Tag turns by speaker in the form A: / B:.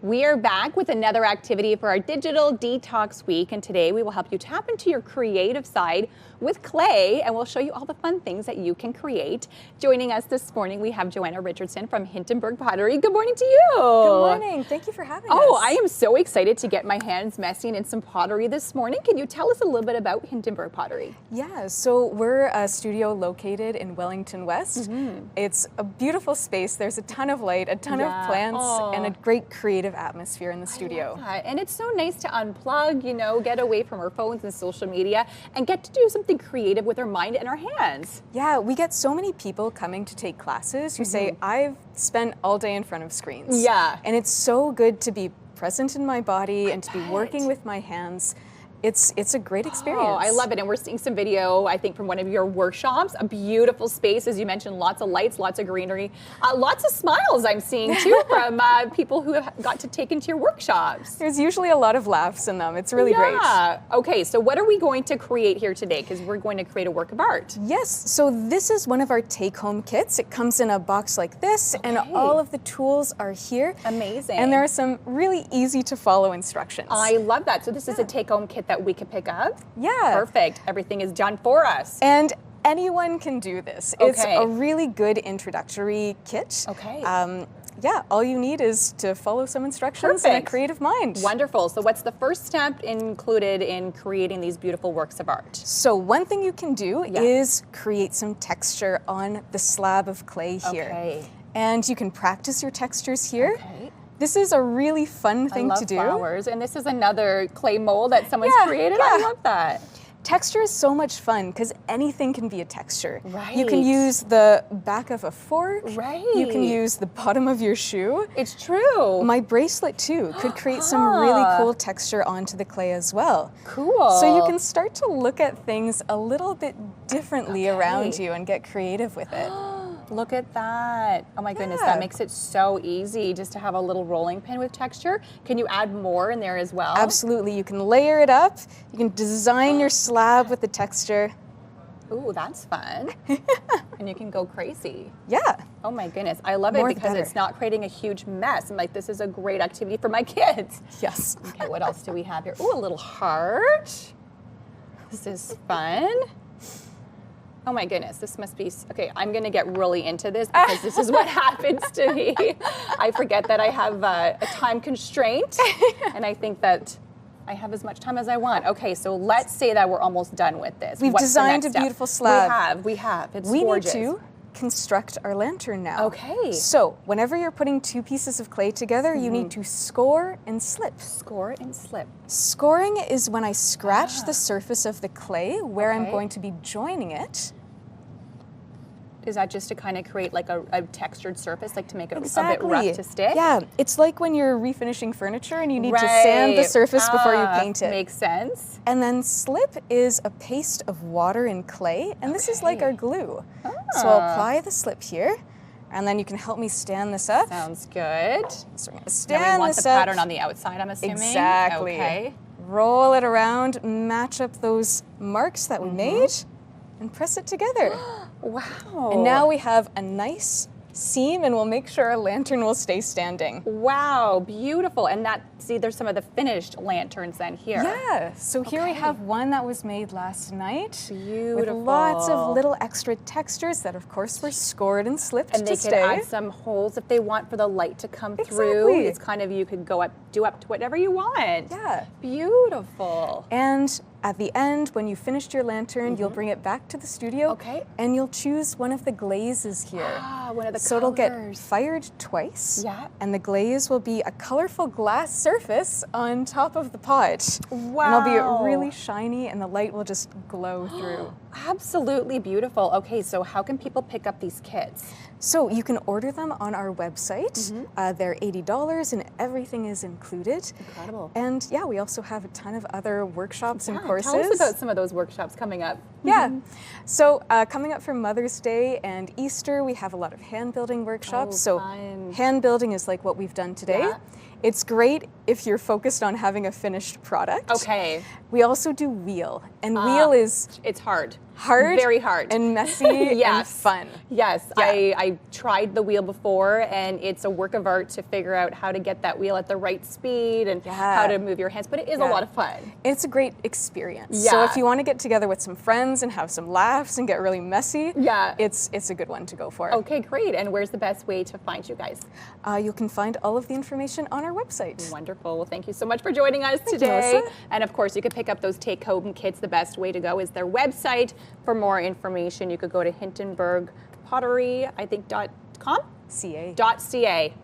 A: We are back with another activity for our Digital Detox Week, and today we will help you tap into your creative side with clay, and we'll show you all the fun things that you can create. Joining us this morning, we have Joanna Richardson from Hintonburg Pottery. Good morning to you.
B: Good morning. Thank you for having us.
A: Oh, I am so excited to get my hands messy in some pottery this morning. Can you tell us a little bit about Hintonburg Pottery?
B: Yeah, so we're a studio located in Wellington West. It's a beautiful space. There's a ton of light, a ton of plants, and a great creative atmosphere in the studio.
A: I love that. And it's so nice to unplug, you know, get away from our phones and social media and get to do something creative with our mind and our hands.
B: Yeah, we get so many people coming to take classes who say, I've spent all day in front of screens.
A: Yeah.
B: And it's so good to be present in my body and to be working with my hands. It's a great experience.
A: Oh, I love it. And we're seeing some video, I think, from one of your workshops. A beautiful space, as you mentioned, lots of lights, lots of greenery, lots of smiles I'm seeing too from people who have got to take into your workshops.
B: There's usually a lot of laughs in them. It's really great.
A: Yeah. Okay, so what are we going to create here today? Because we're going to create a work of art.
B: Yes, so this is one of our take-home kits. It comes in a box like this, and all of the tools are here.
A: Amazing.
B: And there are some really easy to follow instructions.
A: I love that. So this is a take-home kit that we could pick up?
B: Yeah.
A: Perfect. Everything is done for us.
B: And anyone can do this. It's a really good introductory kit.
A: Okay.
B: Yeah, all you need is to follow some instructions and a creative mind.
A: Wonderful. So what's the first step included in creating these beautiful works of art?
B: So one thing you can do is create some texture on the slab of clay here.
A: Okay.
B: And you can practice your textures here. Okay. This is a really fun thing to do.
A: I love flowers, and this is another clay mold that someone's created. I love that.
B: Texture is so much fun because anything can be a texture.
A: Right.
B: You can use the back of a fork.
A: Right.
B: You can use the bottom of your shoe.
A: It's true.
B: My bracelet too could create some really cool texture onto the clay as well.
A: Cool.
B: So you can start to look at things a little bit differently around you and get creative with it.
A: Look at that. Oh my goodness, that makes it so easy just to have a little rolling pin with texture. Can you add more in there as well?
B: Absolutely. You can layer it up. You can design your slab with the texture.
A: Ooh, that's fun. And you can go crazy.
B: Yeah.
A: Oh my goodness, I love it because it's not creating a huge mess. I'm like, this is a great activity for my kids.
B: Yes.
A: Okay, what else do we have here? Ooh, a little heart. This is fun. Oh my goodness, this must be, okay, I'm gonna get really into this because this is what happens to me. I forget that I have a time constraint, and I think that I have as much time as I want. Okay, so let's say that we're almost done with this.
B: We've designed a beautiful slab.
A: We have, it's gorgeous.
B: We need to construct our lantern now.
A: Okay.
B: So whenever you're putting two pieces of clay together, you need to score and slip.
A: Score and slip.
B: Scoring is when I scratch the surface of the clay where I'm going to be joining it.
A: Is that just to kind of create like a textured surface, like to make it a bit rough to stick?
B: Yeah, it's like when you're refinishing furniture and you need to sand the surface before you paint it.
A: Makes sense.
B: And then slip is a paste of water and clay, and this is like our glue. So I'll apply the slip here, and then you can help me stand this up.
A: Sounds good.
B: So we're gonna
A: Now
B: stand
A: we want
B: this
A: the
B: up.
A: pattern on the outside, I'm assuming.
B: Exactly.
A: Okay.
B: Roll it around, match up those marks that we made, and press it together.
A: Wow.
B: And now we have a nice seam, and we'll make sure our lantern will stay standing.
A: Wow, beautiful. And that, see, there's some of the finished lanterns then here.
B: Yeah, so here we have one that was made last night.
A: Beautiful.
B: With lots of little extra textures that of course were scored and slipped
A: and they
B: to
A: could
B: stay.
A: add some holes if they want for the light to come through. It's kind of, you could do up to whatever you want.
B: Yeah.
A: Beautiful.
B: And at the end, when you finished your lantern, you'll bring it back to the studio.
A: Okay.
B: And you'll choose one of the glazes here.
A: Ah, one of the
B: So it'll get fired twice.
A: Yeah.
B: And the glaze will be a colorful glass surface on top of the pot.
A: Wow.
B: And it'll be really shiny, and the light will just glow through.
A: Absolutely beautiful. Okay, so how can people pick up these kits?
B: So you can order them on our website. They're $80 and everything is included.
A: Incredible.
B: And yeah, we also have a ton of other workshops and courses.
A: Tell us about some of those workshops coming up.
B: Yeah. So coming up for Mother's Day and Easter, we have a lot of hand building workshops.
A: Fun.
B: Hand building is like what we've done today.
A: Yeah.
B: It's great if you're focused on having a finished product.
A: Okay.
B: We also do wheel, and wheel is...
A: It's hard.
B: hard.
A: Very hard.
B: And messy and
A: Yes.
B: fun.
A: Yes,
B: Yeah.
A: I tried the wheel before, and it's a work of art to figure out how to get that wheel at the right speed and how to move your hands, but it is a lot of fun.
B: It's a great experience. So if you want to get together with some friends and have some laughs and get really messy, it's a good one to go for.
A: Okay, great. And where's the best way to find you guys?
B: You can find all of the information on our website.
A: Wonderful. Well, thank you so much for joining us today. And of course, you could pick up those take-home kits. The best way to go is their website. For more information, you could go to Hintonburg Pottery, I think, .com?
B: .ca.
A: .ca.